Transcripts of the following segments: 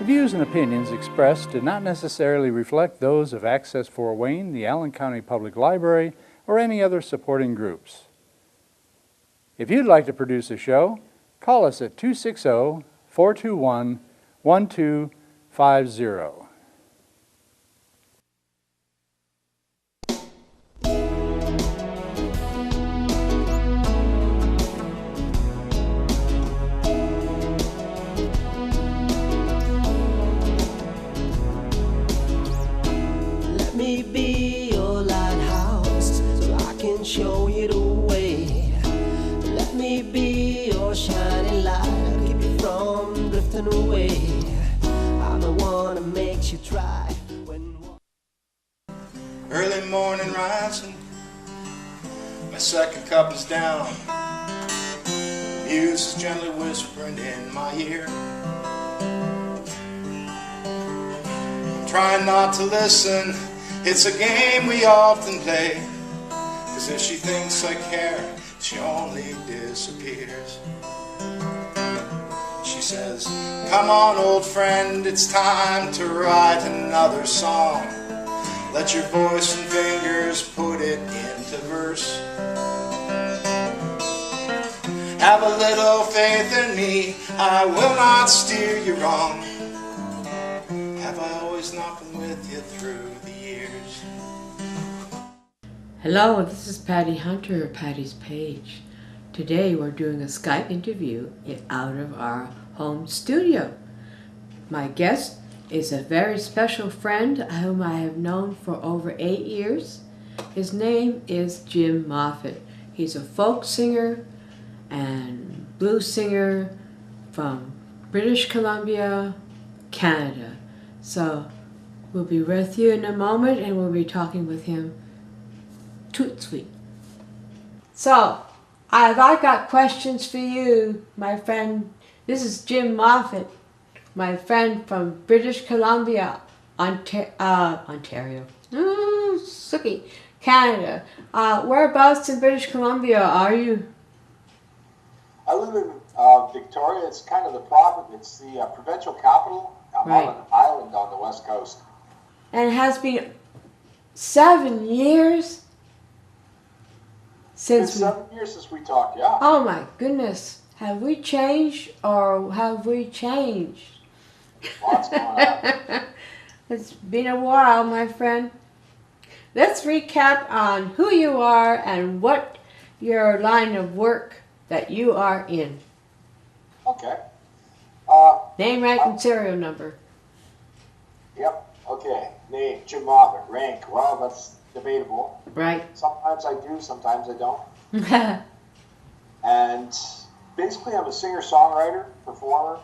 The views and opinions expressed do not necessarily reflect those of Access Fort Wayne, the Allen County Public Library, or any other supporting groups. If you'd like to produce a show, call us at 260-421-1250. Let me be your lighthouse so I can show you the way. Let me be your shining light, I'll keep you from drifting away. I'm the one that makes you try when early morning rising, my second cup is down. Muse is gently whispering in my ear. I'm trying not to listen, it's a game we often play. 'Cause if she thinks I care, she only disappears. She says, come on old friend, it's time to write another song. Let your voice and fingers put it into verse. Have a little faith in me, I will not steer you wrong. Have I always not been with you through the years? Hello, this is Patty Hunter, Patty's Page. Today we're doing a Skype interview out of our home studio. My guest is a very special friend whom I have known for over 8 years. His name is Jim Moffatt. He's a folk singer and blues singer from British Columbia, Canada. So we'll be with you in a moment and we'll be talking with him. Toot sweet. So, I've got questions for you, my friend. This is Jim Moffatt, my friend from British Columbia, Ontario. Sucky, Canada. Whereabouts in British Columbia are you? I live in Victoria. It's kind of the province. It's the provincial capital. I'm Right. on an island on the west coast. And it has been 7 years It's since been 7 years since we talked, yeah. Oh my goodness. Have we changed or have we changed? Lots going on. It's been a while, my friend. Let's recap on who you are and what your line of work that you are in. Okay. Name, rank, and serial number. Yep. Okay. Name, Jim Moffatt. Rank, well, that's debatable. Right. Sometimes I do, sometimes I don't. And basically, I'm a singer-songwriter, performer,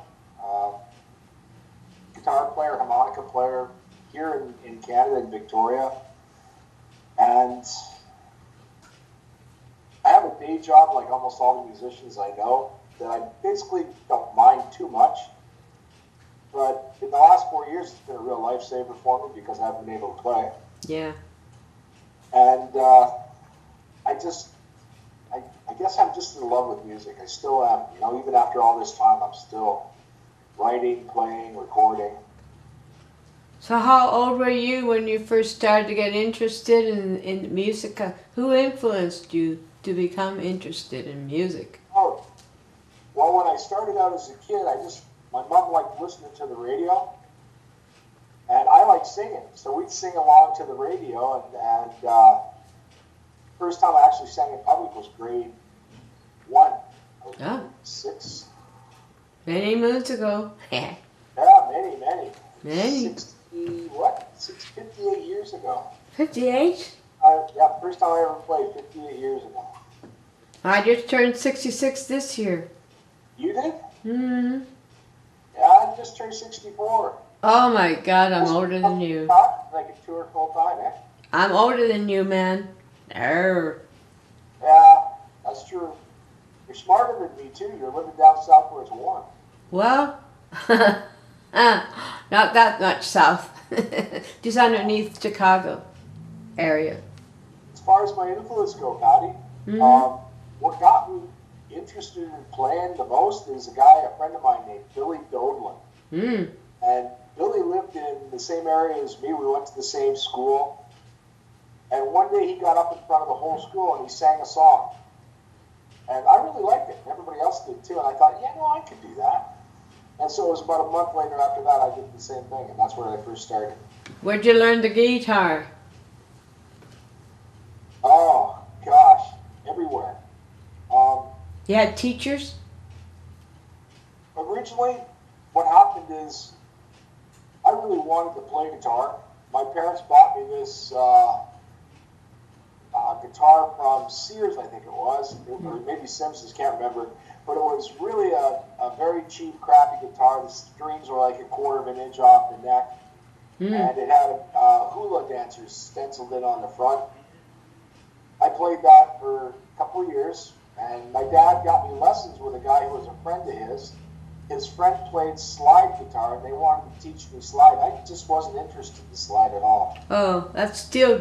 guitar player, harmonica player here in Canada, in Victoria. And I have a day job like almost all the musicians I know that I basically don't mind too much. But in the last 4 years, it's been a real lifesaver for me because I haven't been able to play. Yeah. And I guess I'm just in love with music. I still am. You know, even after all this time, I'm still writing, playing, recording. So how old were you when you first started to get interested in music? Who influenced you to become interested in music? Oh, well, when I started out as a kid, my mom liked listening to the radio, and I liked singing. So we'd sing along to the radio, and first time I actually sang in public was grade 1. I was Oh. 6. Many moons ago. Yeah, many. Many. 58 years ago. 58? Yeah, first time I ever played, 58 years ago. I just turned 66 this year. You did? Mm-hmm. Yeah, I just turned 64. Oh my God, I'm older than you. I can tour full time, eh? I'm older than you, man. Arr. Yeah, that's true. You're smarter than me, too. You're living down south where it's warm. Well, not that much south. Just underneath Chicago area. As far as my influence go, Patty, what got me interested in playing the most is a friend of mine named Billy Dodlin. And Billy lived in the same area as me. We went to the same school. And one day he got up in front of the whole school and he sang a song. And I really liked it. Everybody else did too. And I thought, yeah, no, I could do that. And so it was about a month later after that I did the same thing. And that's where I first started. Where'd you learn the guitar? Oh, gosh, everywhere. You had teachers? Originally, what happened is I really wanted to play guitar. My parents bought me this guitar from Sears, I think it was, or maybe Simpsons, can't remember. But it was really a very cheap, crappy guitar. The strings were like a quarter of an inch off the neck. And it had hula dancers stenciled in on the front. I played that for a couple of years, and my dad got me lessons with a guy who was a friend of his. His friend played slide guitar, and they wanted to teach me slide. I just wasn't interested in slide at all. Oh, that's steel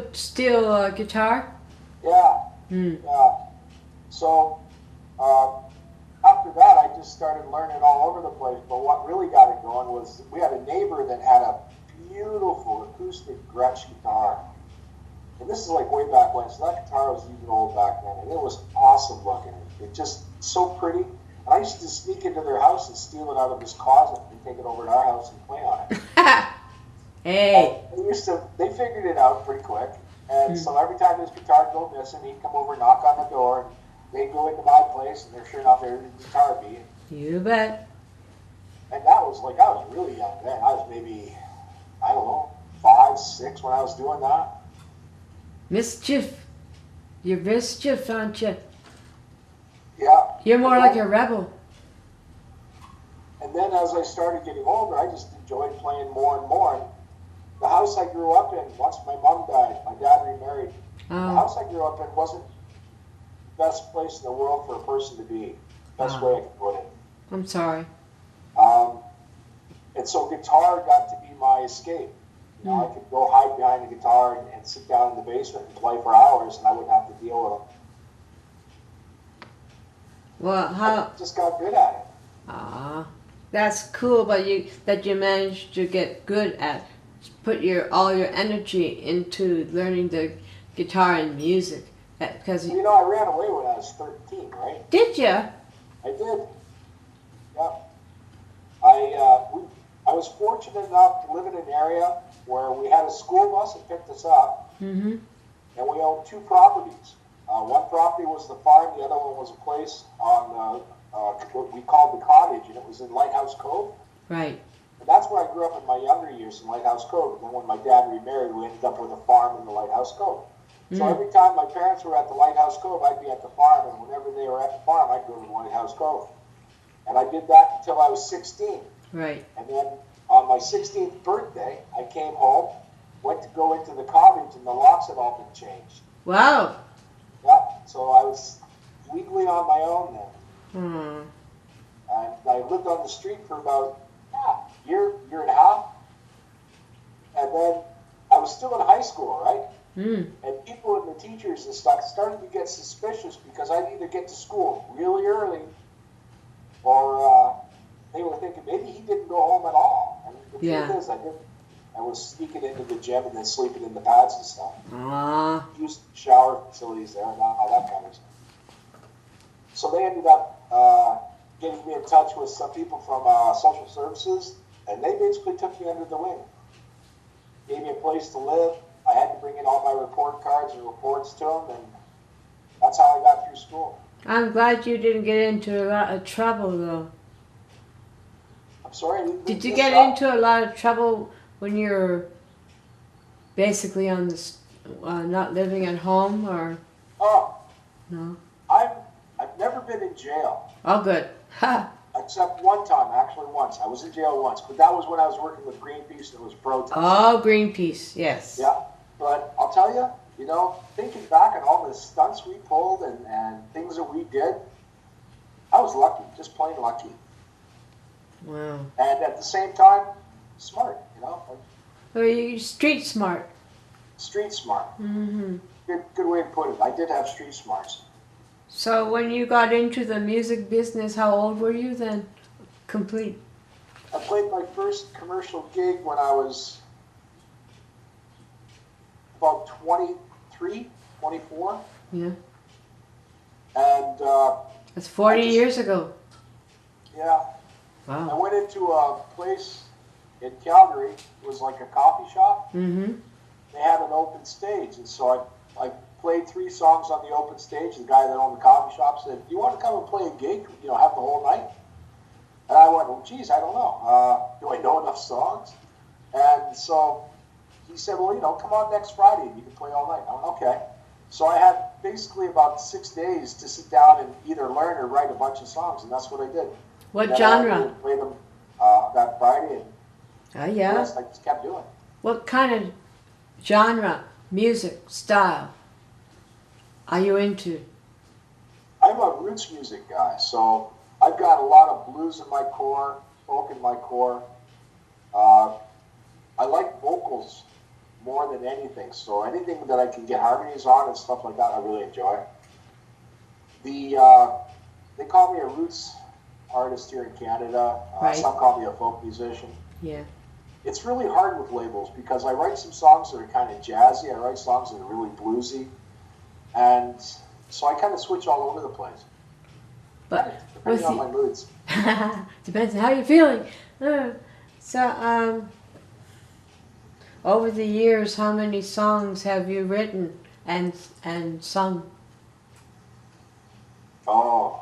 guitar? Yeah. Yeah. So after that, I just started learning all over the place. But what really got it going was we had a neighbor that had a beautiful acoustic Gretsch guitar. And this is like way back when, so that guitar was even old back then. And it was awesome looking. It just so pretty. And I used to sneak into their house and steal it out of his closet and take it over to our house and play on it. Hey. And they figured it out pretty quick. And so every time his guitar would go missing, he'd come over, knock on the door, and they'd go into my place, and sure enough, there the guitar be. You bet. And that was like, I was really young then. I was maybe, I don't know, 5, 6 when I was doing that. Mischief. You're mischief, aren't you? Yeah. You're more like a rebel. And then as I started getting older, I just enjoyed playing more and more. And the house I grew up in, once my mom died, my dad remarried. The house I grew up in wasn't the best place in the world for a person to be. Best way I could put it. I'm sorry. And so guitar got to be my escape. You know, I could go hide behind the guitar and sit down in the basement and play for hours, and I wouldn't have to deal with them. Well, I just got good at it. Ah, that's cool. But that you managed to get good at, put all your energy into learning the guitar and music. Because you know, I ran away when I was 13, right? Did you? I did. Yeah. I was fortunate enough to live in an area where we had a school bus that picked us up, and we owned 2 properties. One property was the farm, the other one was a place on what we called the cottage, and it was in Lighthouse Cove. Right. And that's where I grew up in my younger years, in Lighthouse Cove. And then when my dad remarried, we ended up with a farm in the Lighthouse Cove. So every time my parents were at the Lighthouse Cove, I'd be at the farm, and whenever they were at the farm, I'd go to the Lighthouse Cove. And I did that until I was 16. Right. And then on my 16th birthday, I came home, went to go into the cottage, and the locks had all been changed. Wow. Yeah, so I was legally on my own then. And I lived on the street for about a year and a half. And then I was still in high school, right? And people and the teachers and stuff started to get suspicious because I'd either get to school really early or they were thinking maybe he didn't go home at all. And the truth is, I didn't. I was sneaking into the gym and then sleeping in the pads and stuff. Used shower facilities there and all that kind of stuff. So they ended up getting me in touch with some people from social services, and they basically took me under the wing. Gave me a place to live. I had to bring in all my report cards and reports to them, and that's how I got through school. I'm glad you didn't get into a lot of trouble, though. I'm sorry? Did you get into a lot of trouble when you're basically on this, not living at home, or? Oh. No. I've never been in jail. Oh, good. Ha. Except one time, actually once. I was in jail once, but that was when I was working with Greenpeace and it was protest. Oh, Greenpeace, yes. Yeah, but I'll tell you, you know, thinking back on all the stunts we pulled and things that we did, I was lucky, just plain lucky. Wow. And at the same time, smart, you know. So you're street smart. Street smart. Good way to put it. I did have street smarts. So when you got into the music business, how old were you then? Complete. I played my first commercial gig when I was about 23, 24. Yeah. And That's 40 I just- years ago. yeah, I Wow. went into a place in Calgary. It was like a coffee shop. Mm-hmm. They had an open stage, and so I played 3 songs on the open stage. The guy that owned the coffee shop said, "Do you want to come and play a gig? You know, have the whole night?" And I went, "Well, geez, I don't know. Do I know enough songs?" And so he said, "Well, you know, come on next Friday and you can play all night." I went, "Okay." So I had basically about 6 days to sit down and either learn or write a bunch of songs, and that's what I did. What And then genre? I would play them that Friday, and Oh, the yeah. rest I just kept doing. What kind of genre, music, style are you into? I'm a roots music guy, so I've got a lot of blues in my core, folk in my core. I like vocals more than anything, so anything that I can get harmonies on and stuff like that, I really enjoy. They call me a roots artist here in Canada. Right. Some call me a folk musician. Yeah. It's really hard with labels because I write some songs that are kind of jazzy. I write songs that are really bluesy, and so I kind of switch all over the place. But Depending on with my moods. depends on how you're feeling. Over the years, how many songs have you written and sung? Oh,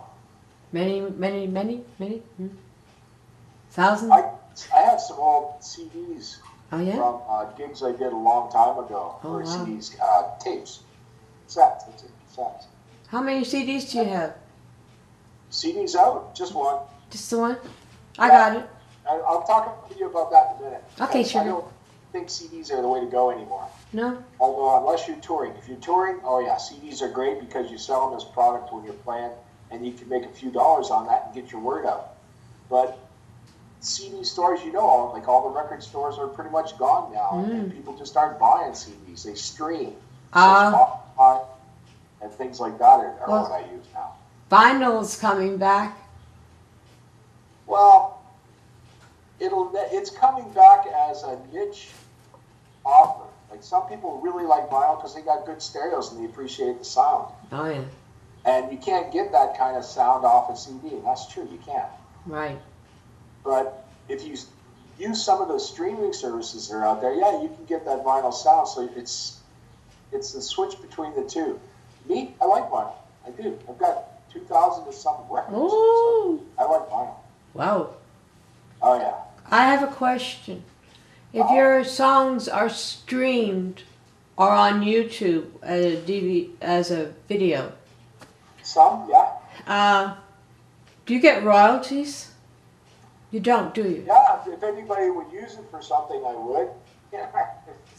Many, many, many, many? Thousands? I have some old CDs Oh, yeah? from gigs I did a long time ago, Oh, or wow. CDs, tapes, sets. That's it, sets. How many CDs do you have? CDs out, just one. Just the one? I got it. I'll talk to you about that in a minute. Okay, because sure. I don't think CDs are the way to go anymore. No? Although, unless you're touring. If you're touring, oh yeah, CDs are great because you sell them as product when you're playing, and you can make a few dollars on that and get your word out. But CD stores, you know, like all the record stores are pretty much gone now, and people just aren't buying CDs. They stream. So Spotify and things like that are Well- what I use now. Vinyl's coming back. Well, it's coming back as a niche offer. Like some people really like vinyl because they got good stereos and they appreciate the sound. Oh, yeah. And you can't get that kind of sound off a CD. And that's true, you can't. Right. But if you use some of those streaming services that are out there, yeah, you can get that vinyl sound. So it's a switch between the two. Me, I like vinyl. I do. I've got 2,000 to some records. Ooh. So I like vinyl. Wow. Oh, yeah. I have a question. If your songs are streamed or on YouTube as a video, Some, yeah. do you get royalties? You don't, do you? Yeah, if anybody would use it for something, I would.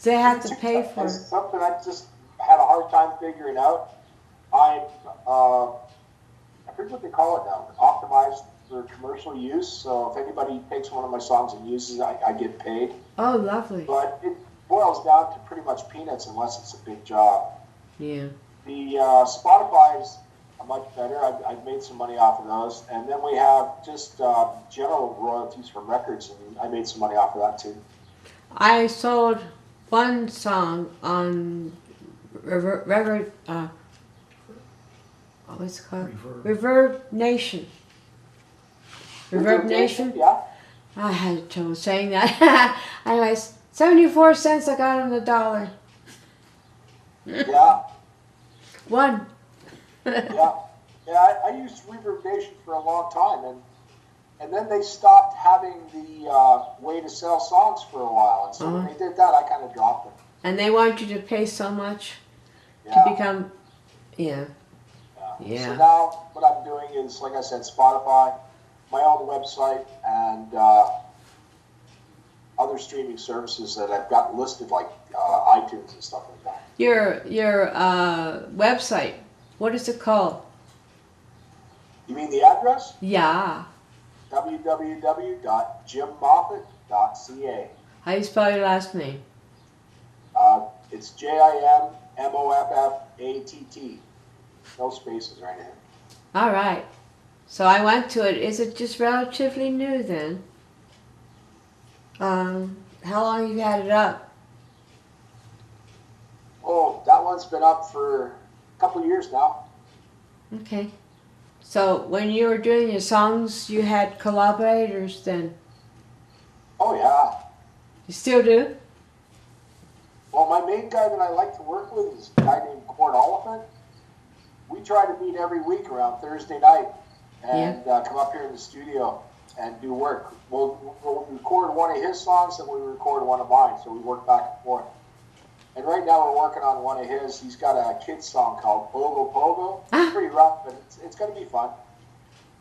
They have to pay for It's it. something I just had a hard time figuring out. I forget what they call it now. Optimized for commercial use. So if anybody takes one of my songs and uses it, I get paid. Oh, lovely. But it boils down to pretty much peanuts unless it's a big job. Yeah. The Spotify's much better. I've made some money off of those. And then we have just general royalties from records, and I made some money off of that too. I sold one song on what's it called? Reverb Nation. Reverb Nation? Yeah. I had trouble saying that. Anyways, 74 cents I got on the dollar. Yeah. One. Yeah. Yeah, I used Reverb Nation for a long time, and then they stopped having the way to sell songs for a while. And so when they did that, I kind of dropped it. And they want you to pay so much Yeah. to become, yeah. Yeah. So now what I'm doing is, like I said, Spotify, my own website, and other streaming services that I've got listed, like iTunes and stuff like that. Your website, what is it called? You mean the address? Yeah. www.jimmoffatt.ca. How do you spell your last name? It's JIMMOFFATT. No spaces or anything. All right. So I went to it. Is it just relatively new then? How long have you had it up? Oh, that one's been up for a couple of years now. Okay. So when you were doing your songs, you had collaborators then? Oh, yeah. You still do? Well, my main guy that I like to work with is a guy named Cord Oliphant. We try to meet every week around Thursday night and come up here in the studio and do work. We'll record one of his songs and we record one of mine, so we work back and forth. And right now we're working on one of his. He's got a kid's song called Pogo Pogo. It's pretty rough, but it's going to be fun.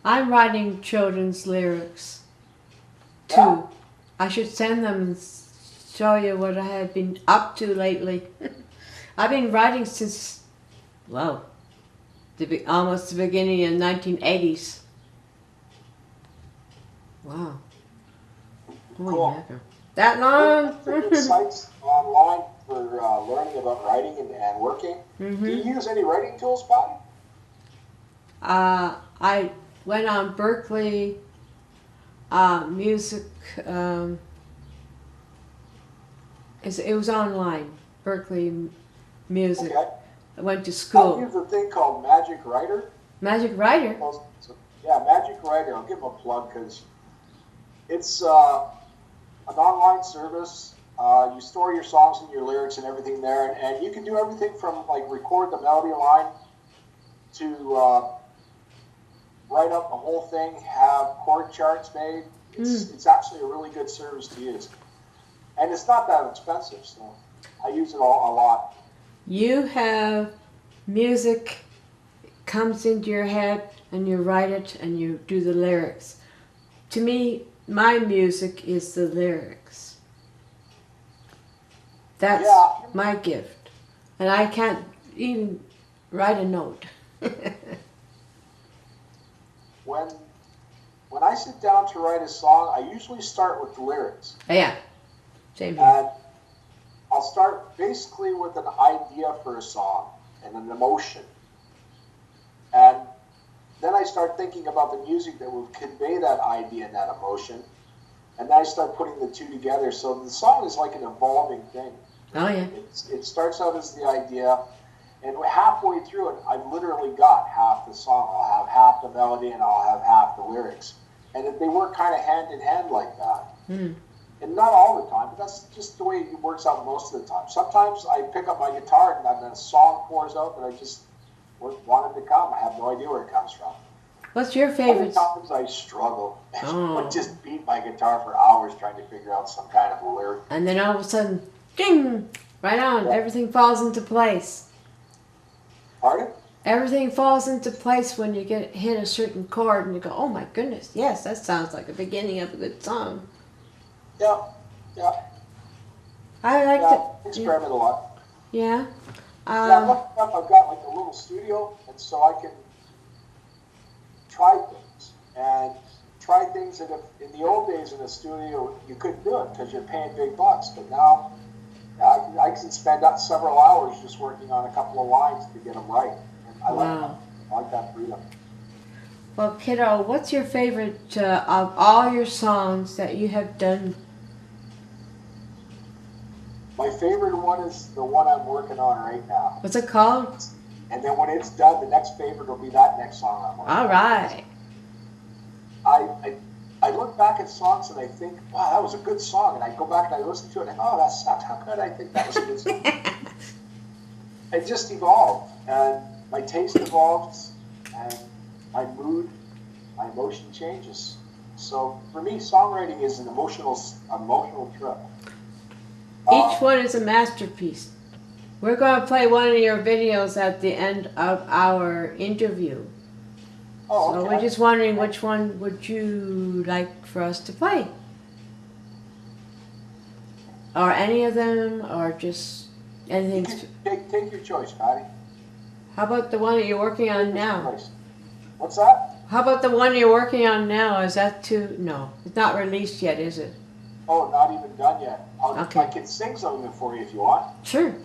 I'm writing children's lyrics too. Yeah. I should send them and show you what I have been up to lately. I've been writing since, well, almost the beginning of 1980s. Wow. Holy Cool. mackerel. That long? Different sites online for learning about writing and working. Mm-hmm. Do you use any writing tools, Patty? I went on Berkeley music. It was online. Berkeley music. Okay. I went to I school. use a thing called Magic Writer. Magic Writer. Yeah, Magic Writer. I'll give them a plug because it's an online service. You store your songs and your lyrics and everything there, and you can do everything from like record the melody line to write up the whole thing, have chord charts made. It's actually a really good service to use, and it's not that expensive, so I use it a lot. You have music comes into your head and you write it and you do the lyrics. To me, my music is the lyrics. That's my gift. And I can't even write a note. When I sit down to write a song, I usually start with the lyrics. Yeah, same here. And I'll start basically with an idea for a song and an emotion. And then I start thinking about the music that will convey that idea and that emotion. And then I start putting the two together. So the song is like an evolving thing. Oh, yeah. It starts out as the idea, and halfway through it, I've literally got half the song. I'll have half the melody and I'll have half the lyrics. And they work kind of hand in hand like that. Mm. And not all the time, but that's just the way it works out most of the time. Sometimes I pick up my guitar and then a song pours out that I just wanted to come. I have no idea where it comes from. What's your favorite? Other times I struggle. Oh. I just beat my guitar for hours trying to figure out some kind of a lyric. And then all of a sudden, ding, right on, everything falls into place. Pardon? Everything falls into place when you hit a certain chord and you go, oh my goodness, yes, that sounds like the beginning of a good song. Yeah. I like to experiment a lot. Yeah. I'm lucky enough I've got like a little studio, and so I can try things. And try things that in the old days in the studio you couldn't do it because you're paying big bucks. But now I can spend several hours just working on a couple of lines to get them right. And I like that freedom. Well, kiddo, what's your favorite of all your songs that you have done? My favorite one is the one I'm working on right now. What's it called? And then when it's done, the next favorite will be that next song I'm working on. All right. I look back at songs and I think, wow, that was a good song. And I go back and I listen to it and oh, that sucked. How could I think that was a good song? It just evolved. And my taste evolves. And my mood, my emotion changes. So for me, songwriting is an emotional trip. Each one is a masterpiece. We're going to play one of your videos at the end of our interview. Oh, okay. So we're just wondering which one would you like for us to play? Or any of them, or just anything? Take your choice, Patty. How about the one that you're working on now? What's that? How about the one you're working on now? Is that too? No, it's not released yet, is it? Oh, not even done yet. Okay. I can sing something for you if you want. Sure.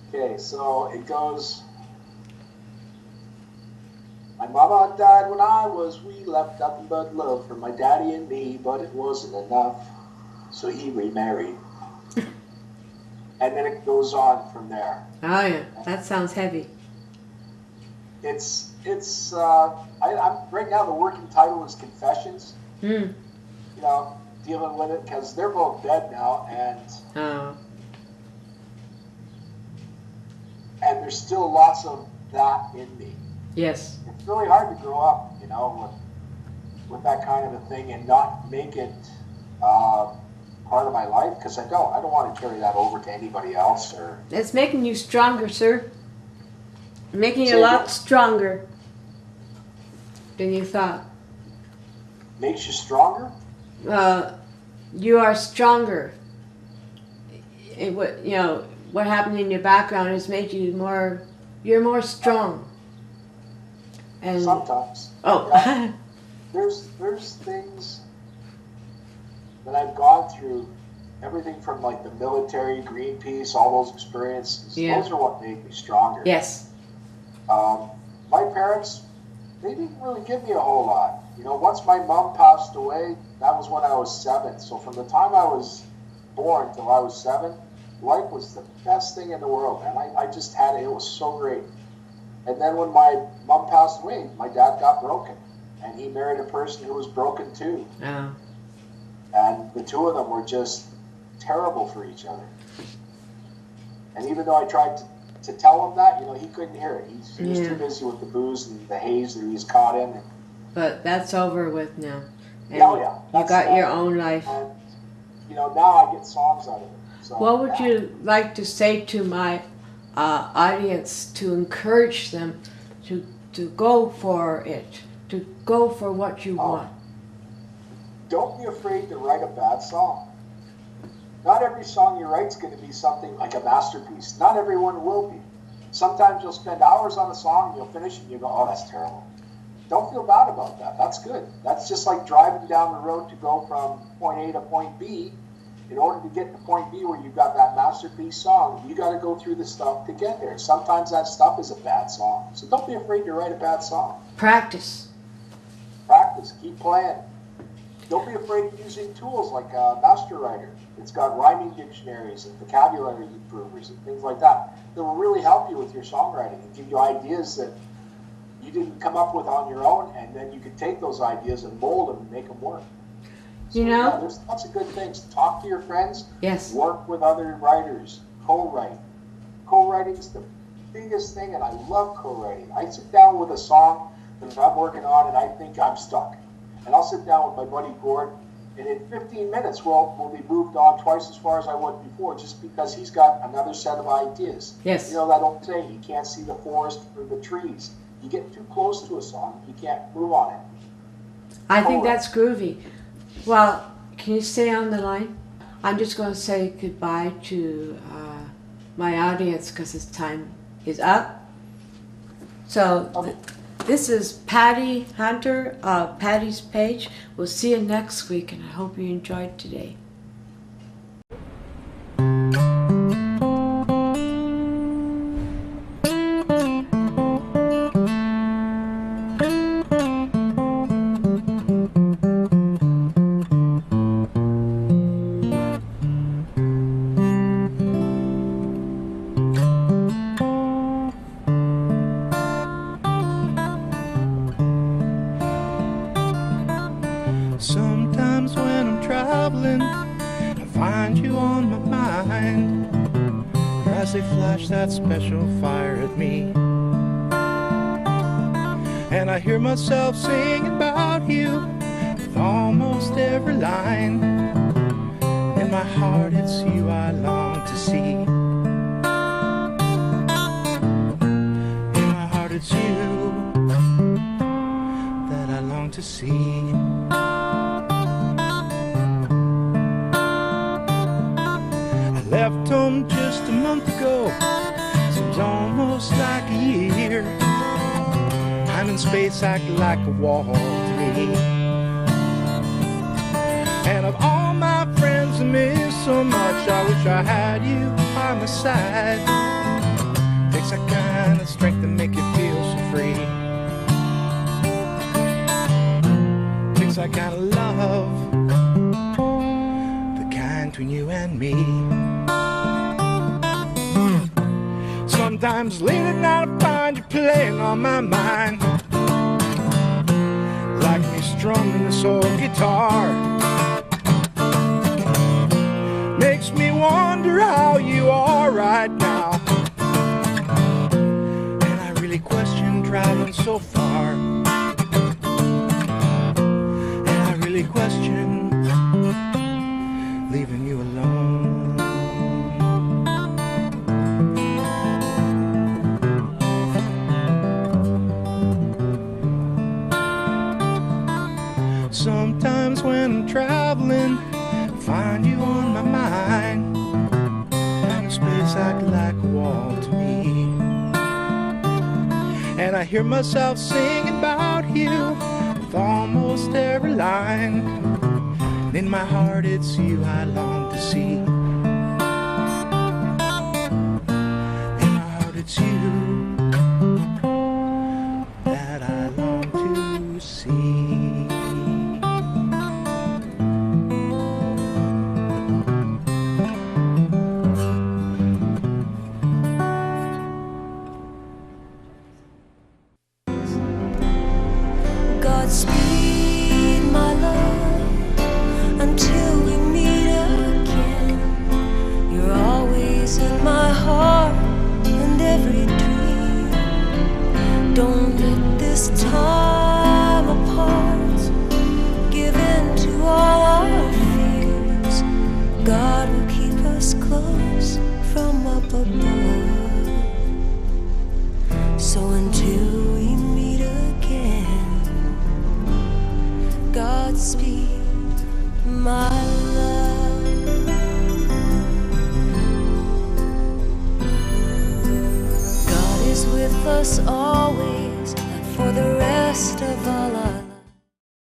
Okay, so it goes. My mama died when I was wee, left nothing but love for my daddy and me, but it wasn't enough. so he remarried. And then it goes on from there. Oh yeah, that sounds heavy. It's I'm right now the working title is Confessions. Hmm. You know, dealing with it because they're both dead now, Oh. and there's still lots of that in me. Yes. It's really hard to grow up, you know, with that kind of a thing and not make it part of my life, because I don't want to carry that over to anybody else. Or It's making you stronger, sir. Making you Say a lot again? stronger than you thought. makes you stronger. You are stronger. What happened in your background has made you more. You're more strong. And Sometimes. oh, Yeah. There's things that I've gone through, everything from like the military, Greenpeace, all those experiences. Yeah. Those are what made me stronger. yes, My parents, they didn't really give me a whole lot. You know, once my mom passed away, that was when I was 7. So from the time I was born till I was 7, life was the best thing in the world, and I just had it. It was so great. And then when my mom passed away, my dad got broken, and he married a person who was broken too. oh, And the two of them were just terrible for each other. And even though I tried to tell him that, you know, he couldn't hear it. He was Yeah. too busy with the booze and the haze that he was caught in. And, but that's over with now. And oh, yeah. you That's got your that. own life. And, you know, now I get songs out of it. So, What would yeah. you like to say to my audience to encourage them to go for it, to go for what you want? Don't be afraid to write a bad song. Not every song you write is going to be something like a masterpiece. Not everyone will be. Sometimes you'll spend hours on a song and you'll finish it and you go, oh, that's terrible. Don't feel bad about that. That's good. That's just like driving down the road to go from point A to point B. In order to get to point B where you've got that masterpiece song, you got to go through the stuff to get there. Sometimes that stuff is a bad song. So don't be afraid to write a bad song. Practice. Practice. Keep playing. Don't be afraid of using tools like Master Writer. It's got rhyming dictionaries and vocabulary improvers and things like that that will really help you with your songwriting and give you ideas that you didn't come up with on your own, and then you can take those ideas and mold them and make them work. So, You know? yeah, there's lots of good things. Talk to your friends. Yes. Work with other writers. Co-write. Co-writing is the biggest thing, and I love co-writing. I sit down with a song that I'm working on, and I think I'm stuck. And I'll sit down with my buddy Gord, and in 15 minutes we'll be moved on twice as far as I was before, just because he's got another set of ideas. Yes. You know that old saying, you can't see the forest for the trees. You get too close to a song, you can't move on it. I think that's groovy. Well, can you stay on the line? I'm just going to say goodbye to my audience because his time is up. So Okay. this is Patty Hunter, Patty's Page. We'll see you next week, and I hope you enjoyed today. Sometimes when I'm traveling, I find you on my mind. As they flash that special fire at me, and I hear myself sing about you with almost every line. In my heart it's you I long to see. In my heart it's you that I long to see. Left home just a month ago, seems almost like a year. Time and space act like a wall to me. And of all my friends I miss so much, I wish I had you by my side. Takes that kind of strength to make you feel so free. Takes that kind of love, the kind between you and me. Sometimes late at night I find you playing on my mind, like me strumming this old guitar. Makes me wonder how you are right now, and I really question traveling so far, and I really question leaving you alone. Sometimes when I'm traveling, find you on my mind, and the space act like a wall to me, and I hear myself singing about you with almost every line, and in my heart it's you I long to see, in my heart it's you that I long to see. Godspeed, my love, until we meet again. You're always in my heart and every dream. Don't let this time apart give in to all our fears. God will keep us close from up above. So until we meet again, Godspeed, my love. God is with us always, and for the rest of our lives.